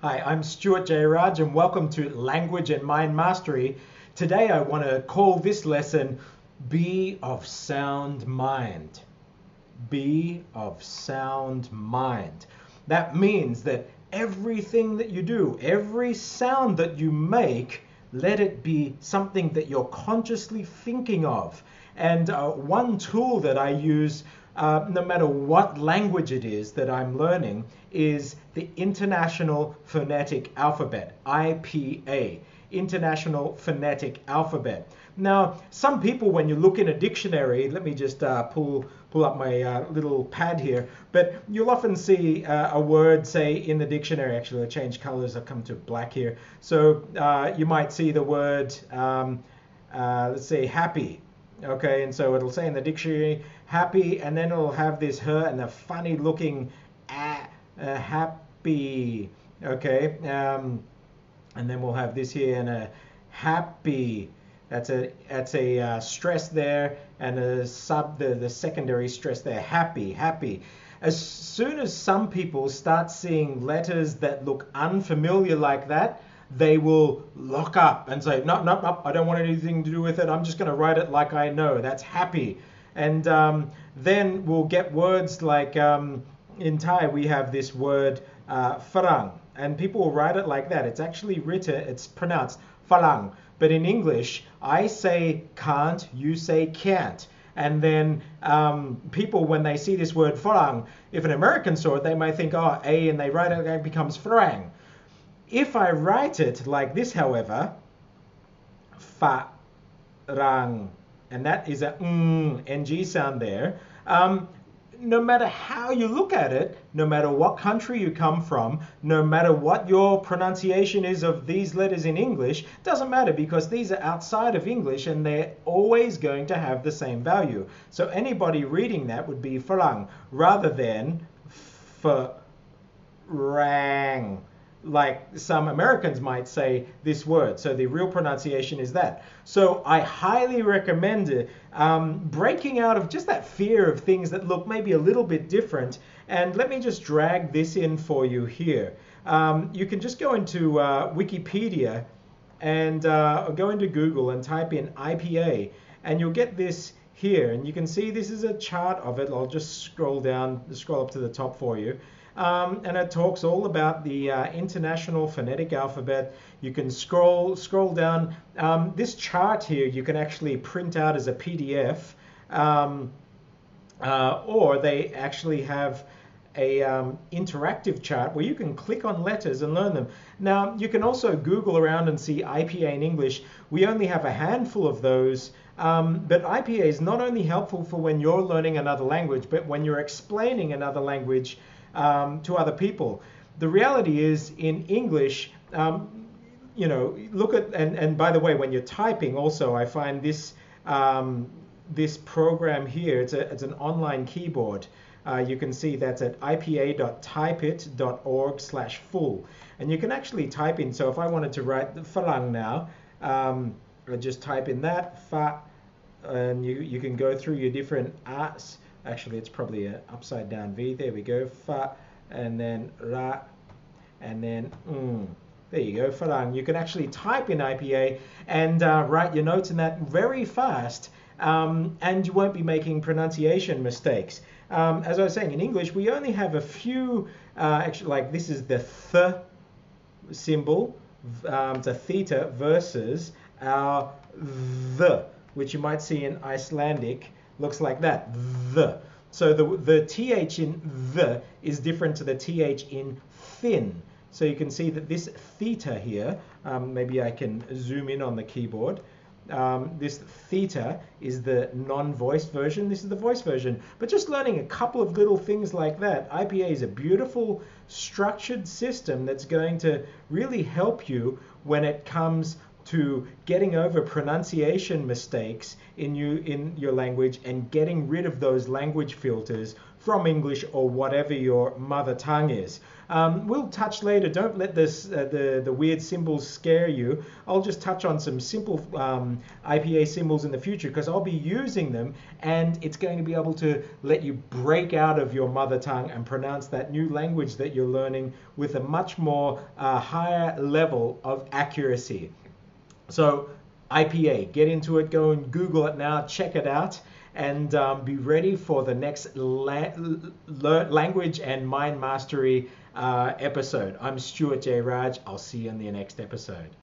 Hi, I'm Stuart J. Raj and welcome to Language and Mind Mastery. Today I want to call this lesson Be of Sound Mind. Be of sound mind. That means that everything that you do, every sound that you make, let it be something that you're consciously thinking of. And one tool that I use, no matter what language it is that I'm learning, is the International Phonetic Alphabet, IPA. International Phonetic Alphabet. Now, some people, when you look in a dictionary, let me just pull up my little pad here, but you'll often see a word, say, in the dictionary. Actually, I changed colors, I've come to black here. So you might see the word, let's say, happy. Okay, and so it'll say in the dictionary, happy, and then it'll have this her and a funny looking happy. Okay, and then we'll have this here and a happy. That's a stress there, and the secondary stress there, happy. As soon as some people start seeing letters that look unfamiliar like that, they will lock up and say, no, I don't want anything to do with it. I'm just going to write it like I know. That's happy. And then we'll get words like in Thai we have this word farang, and people will write it like that. It's actually it's pronounced farang. But in English, I say can't, you say can't. And then people, when they see this word farang, if an American saw it, they might think, oh, A, and they write it, it becomes farang. If I write it like this, however, farang, and that is a ng sound there, no matter how you look at it, no matter what country you come from, no matter what your pronunciation is of these letters in English, doesn't matter, because these are outside of English and they're always going to have the same value. So anybody reading that would be farang rather than farang, like some Americans might say this word. So the real pronunciation is that. So I highly recommend it, breaking out of just that fear of things that look maybe a little bit different. And let me just drag this in for you here. You can just go into Wikipedia and go into Google and type in IPA, and you'll get this here. And you can see this is a chart of it. I'll just scroll up to the top for you. And it talks all about the International Phonetic Alphabet. You can scroll down. This chart here you can actually print out as a PDF, or they actually have a interactive chart where you can click on letters and learn them. Now, you can also Google around and see IPA in English. We only have a handful of those, but IPA is not only helpful for when you're learning another language, but when you're explaining another language to other people. The reality is, in English, look at, and by the way, when you're typing also, I find this this program here, it's an online keyboard. You can see that's at ipa.typeit.org/full, and you can actually type in. So if I wanted to write the farang now, I just type in that fa, and you can go through your different arts. Actually, it's probably an upside down V. There we go. Fa, and then ra, and then There you go, farang. You can actually type in IPA and write your notes in that very fast, and you won't be making pronunciation mistakes. As I was saying, in English, we only have a few, actually, like this is the th symbol, it's a theta, versus our the, which you might see in Icelandic. Looks like that, the. So the TH in the is different to the TH in thin. So you can see that this theta here, maybe I can zoom in on the keyboard. This theta is the non-voiced version. This is the voice version. But just learning a couple of little things like that, IPA is a beautiful structured system that's going to really help you when it comes to getting over pronunciation mistakes in your language and getting rid of those language filters from English or whatever your mother tongue is. We'll touch later. Don't let the weird symbols scare you. I'll just touch on some simple IPA symbols in the future because I'll be using them, and it's going to be able to let you break out of your mother tongue and pronounce that new language that you're learning with a much more higher level of accuracy. So IPA, get into it, go and Google it now, check it out, and be ready for the next language and mind mastery episode. I'm Stuart J. Raj. I'll see you in the next episode.